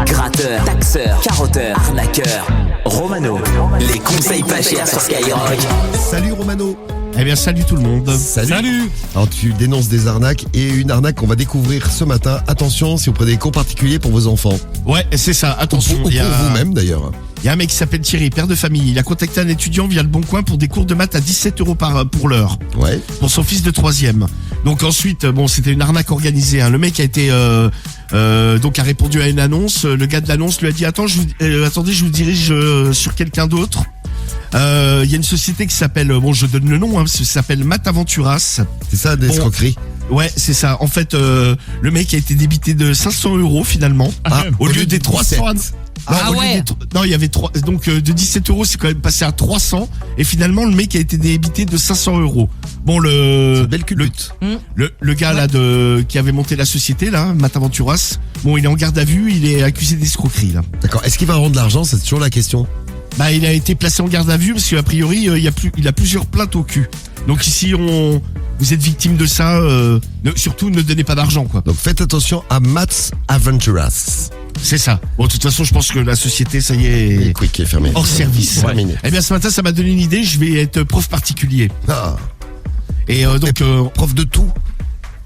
Gratteur, taxeur, carotteur, arnaqueur. Romano, les conseils pas chers sur Skyrock. Salut Romano. Eh bien, salut tout le monde. Salut. Alors tu dénonces des arnaques et une arnaque qu'on va découvrir ce matin. Attention si vous prenez des cours particuliers pour vos enfants. Ouais, c'est ça, attention. Ou pour vous-même d'ailleurs. Il y a un mec qui s'appelle Thierry, père de famille. Il a contacté un étudiant via Le Bon Coin pour des cours de maths à 17 € pour l'heure. Ouais. Pour son fils de 3e. Donc ensuite, bon, c'était une arnaque organisée. Hein. Le mec a été donc a répondu à une annonce. Le gars de l'annonce lui a dit attendez, je vous dirige sur quelqu'un d'autre. Il y a une société qui s'appelle, bon, je donne le nom, hein, ça s'appelle Math Aventuras. C'est ça, des escroqueries. Ouais, c'est ça. En fait, le mec a été débité de 500 € finalement, au lieu des 300. Non, il y avait 3. Donc de 17 €, c'est quand même passé à 300. Et finalement, le mec a été débité de 500 €. Bon, belle culbute. Le gars là qui avait monté la société là, Math Aventuras. Bon, il est en garde à vue. Il est accusé d'escroquerie là. D'accord. Est-ce qu'il va rendre de l'argent? C'est toujours la question. Bah, il a été placé en garde à vue parce qu'a priori, il a plusieurs plaintes au cul. Donc ici, vous êtes victime de ça. Surtout, ne donnez pas d'argent, quoi. Donc faites attention à Math Aventuras. C'est ça. Bon, de toute façon, je pense que la société, ça y est, Quick est fermé. hors service. Terminé. Eh bien, ce matin, ça m'a donné une idée. Je vais être prof particulier. Ah. Et donc, Prof de tout.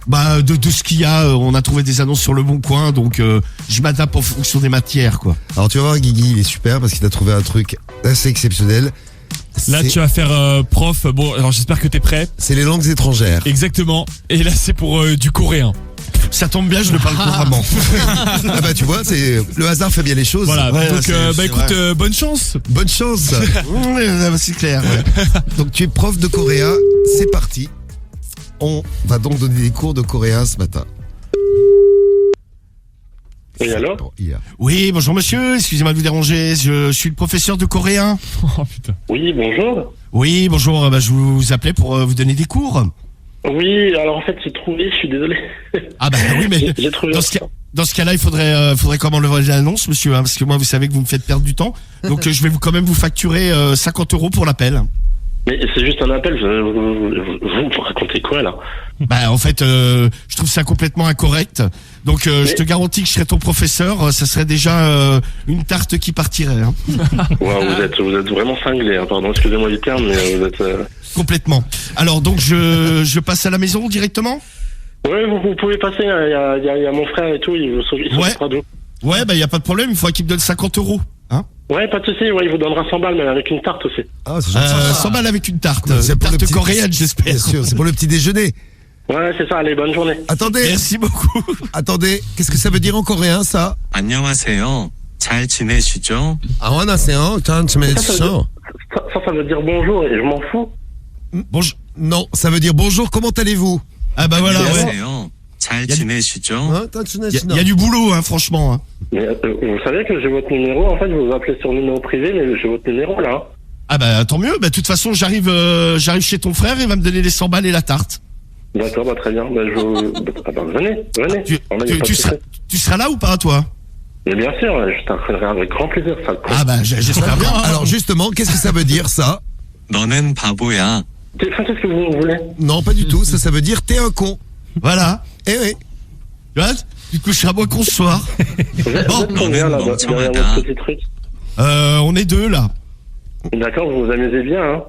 bah, de ce qu'il y a, on a trouvé des annonces sur Le Bon Coin, donc je m'adapte en fonction des matières, quoi. Alors tu vas voir Guigui, il est super parce qu'il a trouvé un truc assez exceptionnel. Là, tu vas faire prof. Bon, alors j'espère que t'es prêt. C'est les langues étrangères. Exactement. Et là, c'est pour du coréen. Ça tombe bien, je ne parle couramment. Ah bah tu vois, le hasard fait bien les choses. Voilà. Ouais, donc, c'est écoute, bonne chance. Bonne chance. C'est clair. Ouais. Donc tu es prof de coréen, c'est parti. On va donc donner des cours de coréen ce matin. Oui, allô? Oui, bonjour monsieur, excusez-moi de vous déranger, je suis le professeur de coréen. Oh putain. Oui, bonjour. Oui, bonjour, bah, je vous appelais pour vous donner des cours. Oui, alors en fait, j'ai trouvé, je suis désolé. Ah bah oui, mais J'ai trouvé. dans ce cas-là, il faudrait comment lever l'annonce, monsieur, hein, parce que moi, vous savez que vous me faites perdre du temps. Donc je vais quand même vous facturer 50 € pour l'appel. Mais c'est juste un appel, vous racontez quoi là? Bah en fait, je trouve ça complètement incorrect. Donc je te garantis que je serais ton professeur, ça serait déjà une tarte qui partirait. Hein. Wow, vous êtes vraiment cinglé, hein, pardon, excusez-moi du terme, mais vous êtes... Complètement. Alors donc je passe à la maison directement? Ouais, vous pouvez passer, il y a mon frère et tout, il s'occupera d'eux. Ouais, bah y a pas de problème, il faudra qu'il me donne 50 €. Hein? Ouais, pas de souci, ouais, il vous donnera 100 balles, mais avec une tarte aussi. Ah, c'est gentil. 100 balles avec une tarte. C'est pour le Tarte petit- coréenne, j'espère. Bien sûr, c'est pour le petit déjeuner. Ouais, c'est ça, allez, bonne journée. Attendez, Merci beaucoup. attendez, qu'est-ce que ça veut dire en coréen ça? 안녕하세요. 잘 지내시죠? Ah on a c'est un, Ça veut dire bonjour, et je m'en fous. Bonjour. Non, ça veut dire bonjour, comment allez-vous? Ah bah voilà, ouais. 안녕하세요. 잘 지내시죠? Il y a du boulot, hein, franchement. Hein. Mais vous savez que j'ai votre numéro, en fait, vous appelez sur numéro privé, mais j'ai votre numéro là. Ah bah tant mieux. Bah de toute façon, j'arrive chez ton frère, il va me donner les 100 balles et la tarte. D'accord, bah très bien. Bah, venez. Tu seras là ou pas, toi? Mais bien sûr, je t'appellerai avec grand plaisir. Ça. Ah bah j'espère bien. Alors justement, qu'est-ce que ça veut dire ça? 너는 바보야. Qu'est-ce que vous voulez? Non, pas du tout, ça veut dire t'es un con. Voilà. Eh oui. Tu vois, tu te coucheras moins con ce soir. Vous êtes combien là derrière votre petit truc? On est deux là. D'accord, vous vous amusez bien, hein?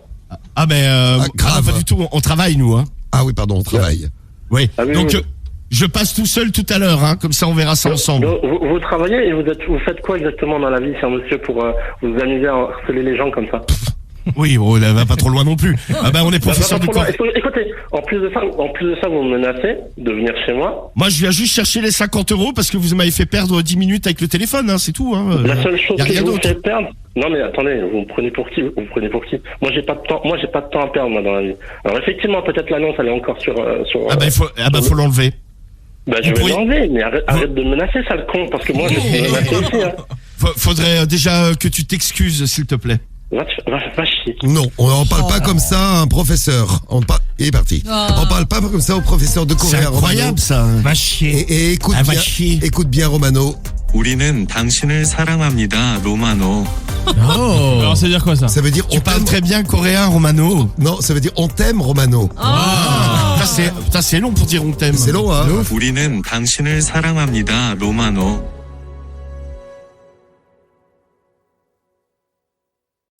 Ah ben grave. pas du tout. On travaille nous, hein. Ah oui, pardon, on travaille. Oui. Ah oui, Donc oui. je passe tout seul tout à l'heure, hein. Comme ça on verra ça ensemble. Donc, vous travaillez et vous faites quoi exactement dans la vie, cher monsieur, pour vous amuser à harceler les gens comme ça? Oui, bon, elle va pas trop loin non plus. Ah ben on est professeur de coréen. Écoutez, en plus de ça, vous me menacez de venir chez moi. Moi, je viens juste chercher les 50 € parce que vous m'avez fait perdre 10 minutes avec le téléphone, hein, c'est tout. Hein. La seule chose Y a que rien je vous d'autre. fais perdre. Non mais attendez, vous me prenez pour qui? Moi j'ai pas de temps. Moi j'ai pas de temps à perdre moi, dans la vie. Alors effectivement, peut-être l'annonce elle est encore sur. Ah ben faut l'enlever. Bah je vais pourriez- l'enlever, mais arrête de me menacer, sale con, parce que moi je suis menacé aussi. Hein. Faudrait déjà que tu t'excuses, s'il te plaît. Va chier. Non, on n'en parle pas comme ça à un professeur. Il est parti. On parle pas comme ça au professeur de C'est coréen. incroyable ça. Va chier. Et écoute Ah, va bien, chier. écoute bien Romano. 우리는 당신을 사랑합니다. 로마노. Oh. Alors, ça veut dire quoi ça? Ça veut dire Tu on parles t'aime. très bien coréen, Romano. Non, ça veut dire on t'aime Romano. Putain, c'est long pour dire on t'aime. C'est long hein. 우리는 당신을 사랑합니다. 로마노.